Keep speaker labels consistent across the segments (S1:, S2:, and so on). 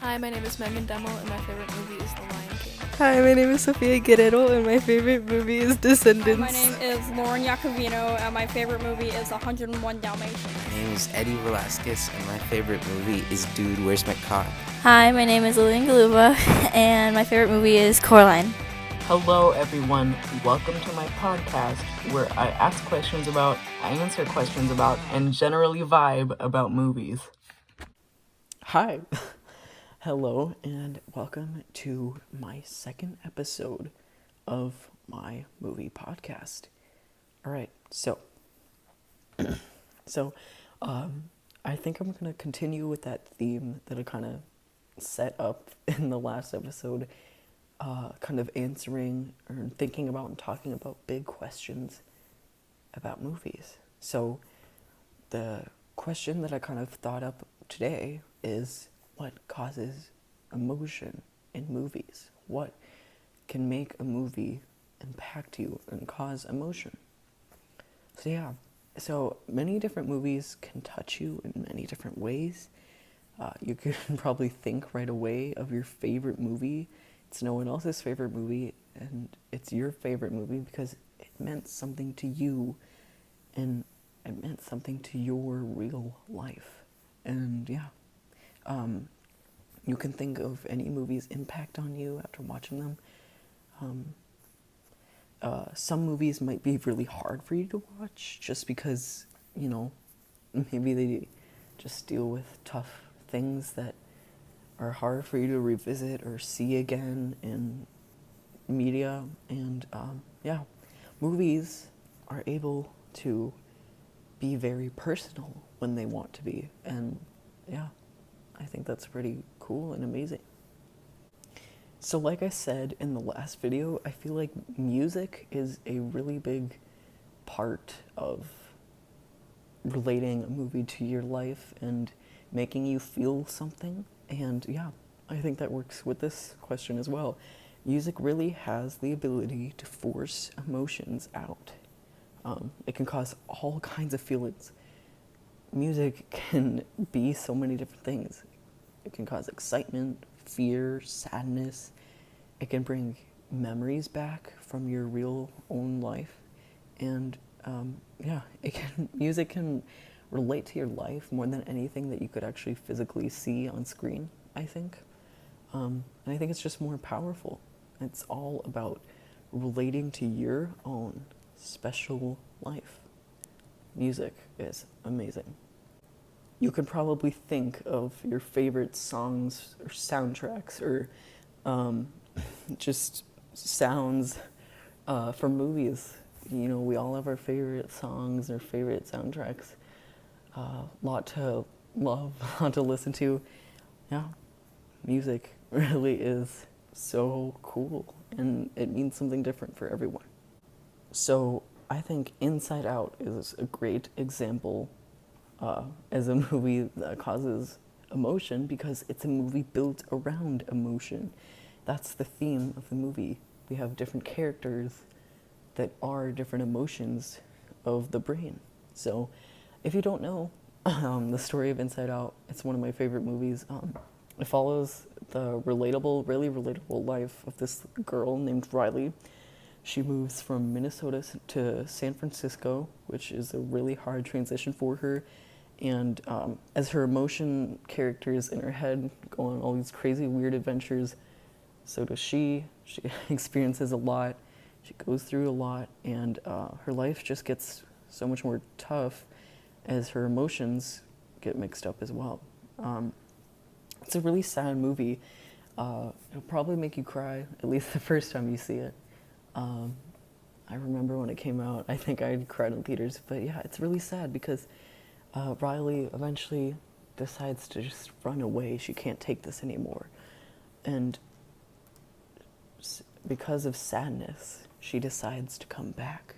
S1: Hi, my name is Megan Demmel, and my favorite movie is The Lion King.
S2: Hi, my name is Sofia Guerrero, and my favorite movie is Descendants.
S3: Hi, my name is Lauren Iacovino, and my favorite movie is 101 Dalmatians.
S4: My name is Eddie Velasquez, and my favorite movie is Dude, Where's My Car?
S5: Hi, my name is Lillian Galuba, and my favorite movie is Coraline.
S6: Hello, everyone. Welcome to my podcast where I ask questions about, I answer questions about, and generally vibe about movies.
S2: Hi. Hello, and welcome to my second episode of my movie podcast. All right, so I think I'm going to continue with that theme that I kind of set up in the last episode, kind of answering or thinking about and talking about big questions about movies. So the question that I kind of thought up today is, what causes emotion in movies? What can make a movie impact you and cause emotion? So many different movies can touch you in many different ways. You can probably think right away of your favorite movie. It's no one else's favorite movie, and it's your favorite movie because it meant something to you, and it meant something to your real life. And you can think of any movie's impact on you after watching them. Some movies might be really hard for you to watch just because, maybe they just deal with tough things that are hard for you to revisit or see again in media. And movies are able to be very personal when they want to be. And I think that's pretty cool and amazing. So like I said in the last video, I feel like music is a really big part of relating a movie to your life and making you feel something. And I think that works with this question as well. Music really has the ability to force emotions out. It can cause all kinds of feelings. Music can be so many different things. It can cause excitement, fear, sadness. It can bring memories back from your real own life. And music can relate to your life more than anything that you could actually physically see on screen, I think. And I think it's just more powerful. It's all about relating to your own special life. Music is amazing. You could probably think of your favorite songs or soundtracks or just sounds from movies. We all have our favorite songs or favorite soundtracks. A lot to love, a lot to listen to. Yeah, music really is so cool, and it means something different for everyone. So I think Inside Out is a great example as a movie that causes emotion because it's a movie built around emotion. That's the theme of the movie. We have different characters that are different emotions of the brain. So if you don't know the story of Inside Out, it's one of my favorite movies. It follows the really relatable life of this girl named Riley. She moves from Minnesota to San Francisco, which is a really hard transition for her. And as her emotion characters in her head go on all these crazy, weird adventures, so does she. She experiences a lot. She goes through a lot. And her life just gets so much more tough as her emotions get mixed up as well. It's a really sad movie. It'll probably make you cry, at least the first time you see it. I remember when it came out, I think I cried in theaters. But yeah, it's really sad because Riley eventually decides to just run away. She can't take this anymore. And because of sadness, she decides to come back.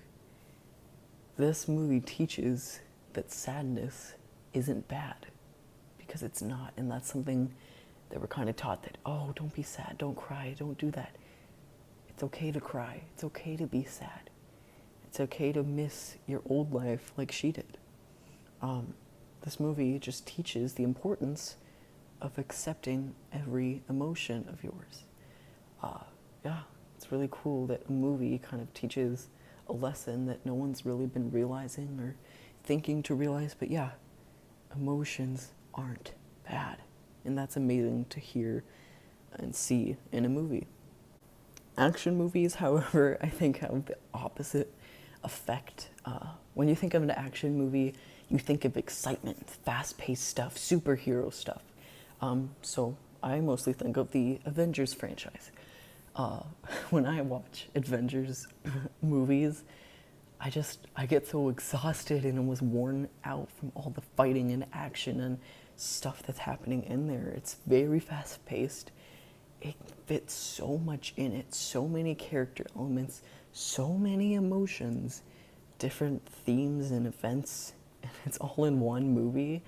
S2: This movie teaches that sadness isn't bad, because it's not. And that's something that we're kind of taught, that, oh, don't be sad, don't cry, don't do that. It's okay to cry. It's okay to be sad. It's okay to miss your old life like she did. This movie just teaches the importance of accepting every emotion of yours. Yeah, it's really cool that a movie kind of teaches a lesson that no one's really been realizing or thinking to realize, but yeah, emotions aren't bad. And that's amazing to hear and see in a movie. Action movies, however, I think have the opposite effect. When you think of an action movie, you think of excitement, fast-paced stuff, superhero stuff. So I mostly think of the Avengers franchise. When I watch Avengers movies, I get so exhausted and almost worn out from all the fighting and action and stuff that's happening in there. It's very fast-paced. It fits so much in it, so many character elements, so many emotions, different themes and events, and it's all in one movie.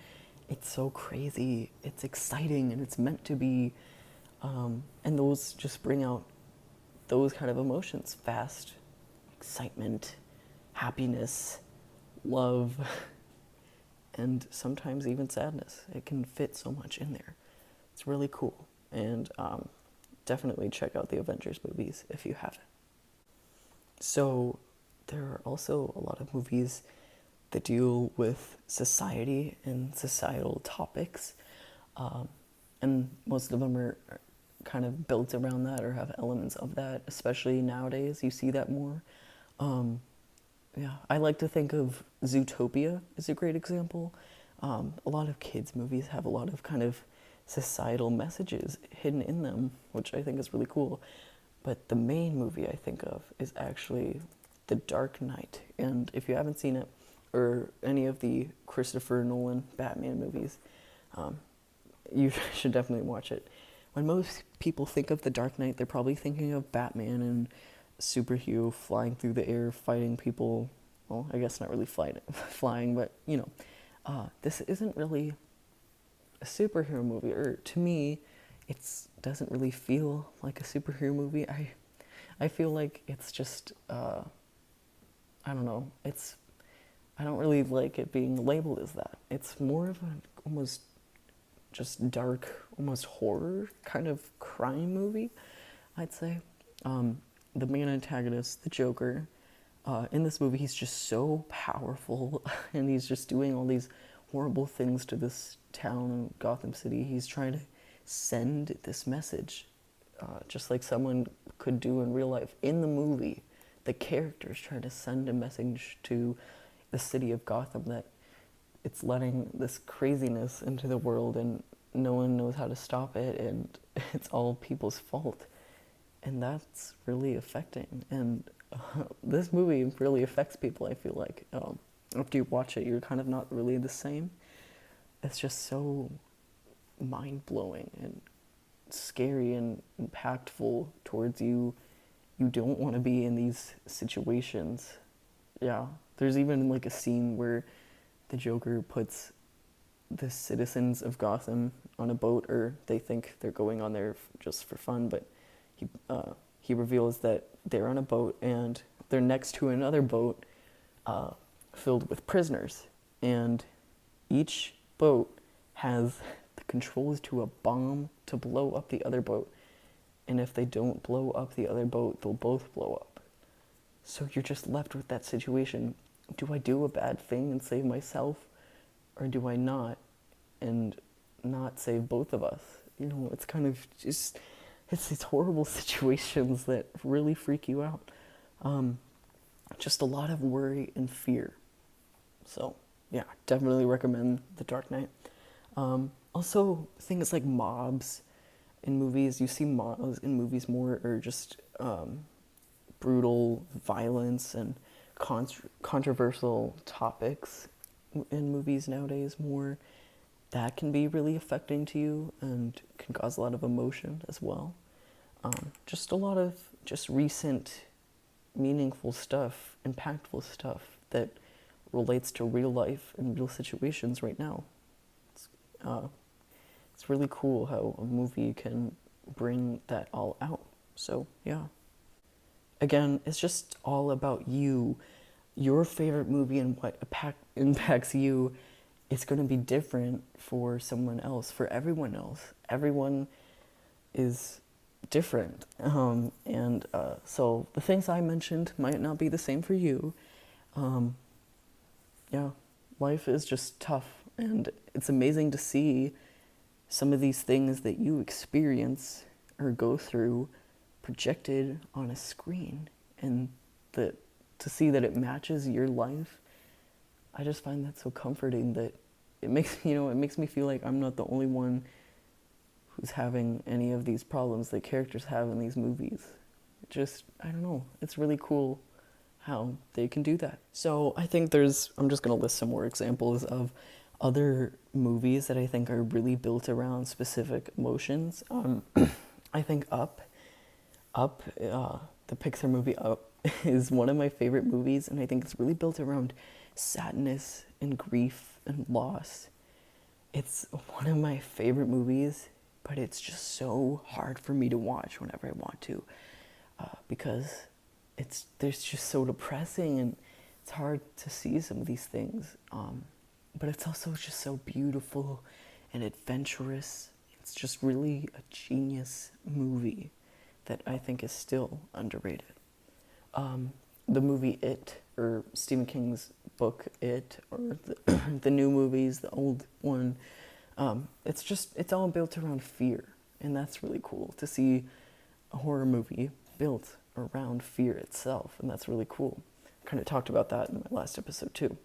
S2: It's so crazy, it's exciting, and it's meant to be, and those just bring out those kind of emotions: fast, excitement, happiness, love, and sometimes even sadness. It can fit so much in there. It's really cool, and definitely check out the Avengers movies if you haven't. So there are also a lot of movies that deal with society and societal topics, and most of them are kind of built around that or have elements of that, especially nowadays. You see that more. Yeah, I like to think of Zootopia as a great example. A lot of kids' movies have a lot of kind of societal messages hidden in them, which I think is really cool. But the main movie I think of is actually The Dark Knight. And if you haven't seen it, or any of the Christopher Nolan Batman movies, you should definitely watch it. When most people think of The Dark Knight, they're probably thinking of Batman and superhero flying through the air, fighting people. Well, I guess not really flying, but you know, this isn't really a superhero movie, or to me, it doesn't really feel like a superhero movie. I feel like it's just, I don't know, I don't really like it being labeled as that. It's more of an almost just dark, almost horror kind of crime movie, I'd say. The main antagonist, the Joker, in this movie, he's just so powerful, and he's just doing all these horrible things to this town in Gotham City. He's trying to send this message, just like someone could do in real life. In the movie, the characters try to send a message to the city of Gotham that it's letting this craziness into the world and no one knows how to stop it, and it's all people's fault. And that's really affecting. And this movie really affects people, I feel like. After you watch it, you're kind of not really the same. It's just so mind-blowing and scary and impactful towards you. You don't want to be in these situations. Yeah, there's even like a scene where the Joker puts the citizens of Gotham on a boat, or they think they're going on there just for fun, but he reveals that they're on a boat and they're next to another boat filled with prisoners, and each boat has the controls to a bomb to blow up the other boat, and if they don't blow up the other boat, they'll both blow up. So you're just left with that situation. Do I do a bad thing and save myself, or do I not, and not save both of us? You know, it's kind of just, it's these horrible situations that really freak you out. Just a lot of worry and fear. So, yeah, definitely recommend The Dark Knight. Also, things like mobs in movies. You see mobs in movies more, or just brutal violence and controversial topics in movies nowadays more. That can be really affecting to you and can cause a lot of emotion as well. Just a lot of just recent meaningful stuff, impactful stuff that relates to real life and real situations right now. It's really cool how a movie can bring that all out. So, yeah. Again, it's just all about you, your favorite movie, and what impacts you, it's going to be different for someone else, for everyone else. Everyone is different. So the things I mentioned might not be the same for you. Yeah, life is just tough, and it's amazing to see some of these things that you experience or go through projected on a screen, and that to see that it matches your life. I just find that so comforting, that it makes me feel like I'm not the only one who's having any of these problems that characters have in these movies. I don't know, it's really cool how they can do that. So I think I'm just going to list some more examples of other movies that I think are really built around specific emotions. I think Up, the Pixar movie Up, is one of my favorite movies, and I think it's really built around sadness and grief and loss. It's one of my favorite movies, but it's just so hard for me to watch whenever I want to, because there's just so depressing, and it's hard to see some of these things. But it's also just so beautiful and adventurous. It's just really a genius movie that I think is still underrated. The movie It, or Stephen King's book It, or the new movies, the old one, it's all built around fear, and that's really cool to see a horror movie built around fear itself, and that's really cool. I kind of talked about that in my last episode too.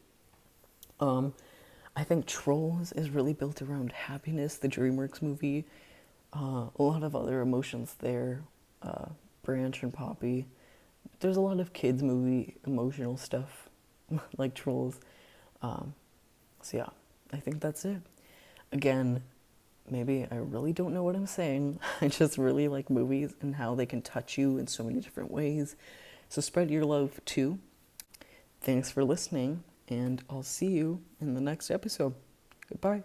S2: I think Trolls is really built around happiness, the DreamWorks movie. A lot of other emotions there, Branch and Poppy. There's a lot of kids movie emotional stuff like Trolls. So yeah, I think that's it. Again, maybe I really don't know what I'm saying. I just really like movies and how they can touch you in so many different ways. So spread your love too. Thanks for listening, and I'll see you in the next episode. Goodbye.